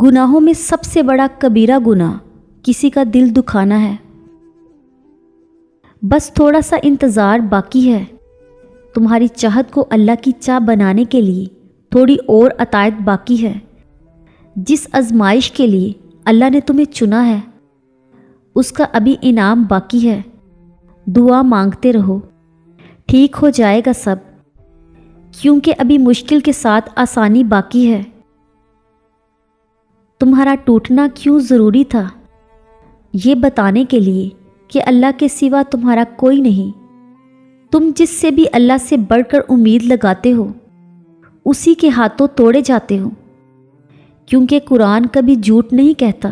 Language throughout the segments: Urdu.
گناہوں میں سب سے بڑا کبیرہ گناہ کسی کا دل دکھانا ہے۔ بس تھوڑا سا انتظار باقی ہے، تمہاری چاہت کو اللہ کی چاہ بنانے کے لیے تھوڑی اور عطایت باقی ہے۔ جس آزمائش کے لیے اللہ نے تمہیں چنا ہے اس کا ابھی انعام باقی ہے۔ دعا مانگتے رہو، ٹھیک ہو جائے گا سب، کیونکہ ابھی مشکل کے ساتھ آسانی باقی ہے۔ تمہارا ٹوٹنا کیوں ضروری تھا؟ یہ بتانے کے لیے کہ اللہ کے سوا تمہارا کوئی نہیں۔ تم جس سے بھی اللہ سے بڑھ کر امید لگاتے ہو اسی کے ہاتھوں توڑے جاتے ہو، کیونکہ قرآن کبھی جھوٹ نہیں کہتا،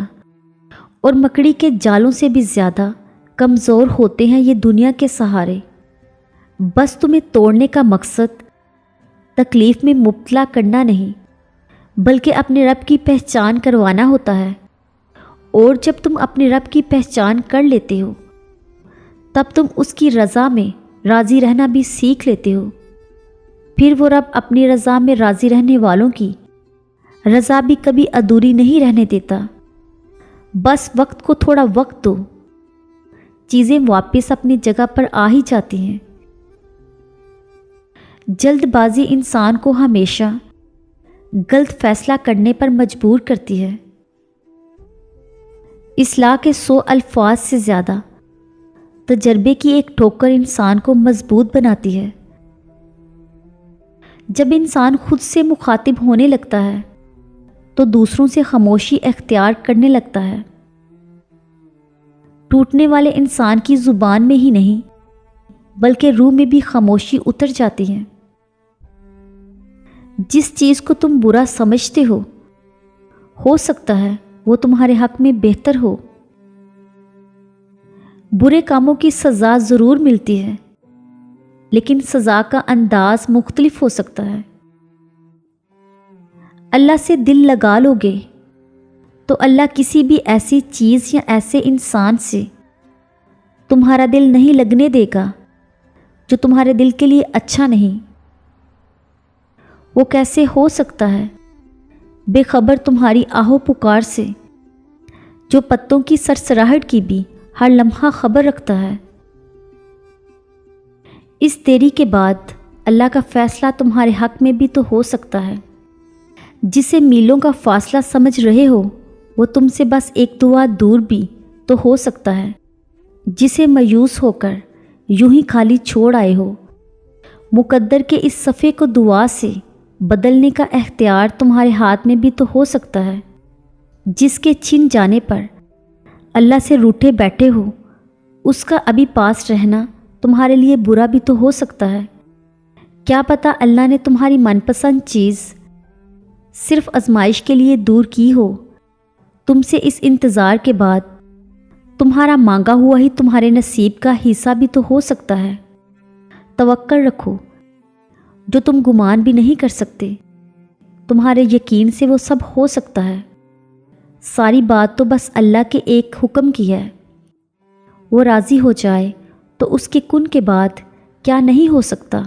اور مکڑی کے جالوں سے بھی زیادہ کمزور ہوتے ہیں یہ دنیا کے سہارے۔ بس تمہیں توڑنے کا مقصد تکلیف میں مبتلا کرنا نہیں، بلکہ اپنے رب کی پہچان کروانا ہوتا ہے، اور جب تم اپنے رب کی پہچان کر لیتے ہو تب تم اس کی رضا میں راضی رہنا بھی سیکھ لیتے ہو۔ پھر وہ رب اپنی رضا میں راضی رہنے والوں کی رضا بھی کبھی ادھوری نہیں رہنے دیتا۔ بس وقت کو تھوڑا وقت دو، چیزیں واپس اپنی جگہ پر آ ہی جاتی ہیں۔ جلد بازی انسان کو ہمیشہ غلط فیصلہ کرنے پر مجبور کرتی ہے۔ اصلاح کے 100 الفاظ سے زیادہ تجربے کی ایک ٹھوکر انسان کو مضبوط بناتی ہے۔ جب انسان خود سے مخاطب ہونے لگتا ہے تو دوسروں سے خاموشی اختیار کرنے لگتا ہے۔ ٹوٹنے والے انسان کی زبان میں ہی نہیں بلکہ روح میں بھی خاموشی اتر جاتی ہے۔ جس چیز کو تم برا سمجھتے ہو سکتا ہے وہ تمہارے حق میں بہتر ہو۔ برے کاموں کی سزا ضرور ملتی ہے، لیکن سزا کا انداز مختلف ہو سکتا ہے۔ اللہ سے دل لگا لو گے تو اللہ کسی بھی ایسی چیز یا ایسے انسان سے تمہارا دل نہیں لگنے دے گا جو تمہارے دل کے لیے اچھا نہیں۔ وہ کیسے ہو سکتا ہے بے خبر تمہاری آہو پکار سے، جو پتوں کی سرسراہٹ کی بھی ہر لمحہ خبر رکھتا ہے۔ اس دیری کے بعد اللہ کا فیصلہ تمہارے حق میں بھی تو ہو سکتا ہے۔ جسے میلوں کا فاصلہ سمجھ رہے ہو وہ تم سے بس ایک دعا دور بھی تو ہو سکتا ہے۔ جسے مایوس ہو کر یوں ہی خالی چھوڑ آئے ہو، مقدر کے اس صفحے کو دعا سے بدلنے کا اختیار تمہارے ہاتھ میں بھی تو ہو سکتا ہے۔ جس کے چھن جانے پر اللہ سے روٹھے بیٹھے ہو اس کا ابھی پاس رہنا تمہارے لیے برا بھی تو ہو سکتا ہے۔ کیا پتہ اللہ نے تمہاری من پسند چیز صرف آزمائش کے لیے دور کی ہو۔ تم سے اس انتظار کے بعد تمہارا مانگا ہوا ہی تمہارے نصیب کا حصہ بھی تو ہو سکتا ہے۔ توکل رکھو، جو تم گمان بھی نہیں کر سکتے، تمہارے یقین سے وہ سب ہو سکتا ہے۔ ساری بات تو بس اللہ کے ایک حکم کی ہے، وہ راضی ہو جائے تو اس کے کن کے بعد کیا نہیں ہو سکتا۔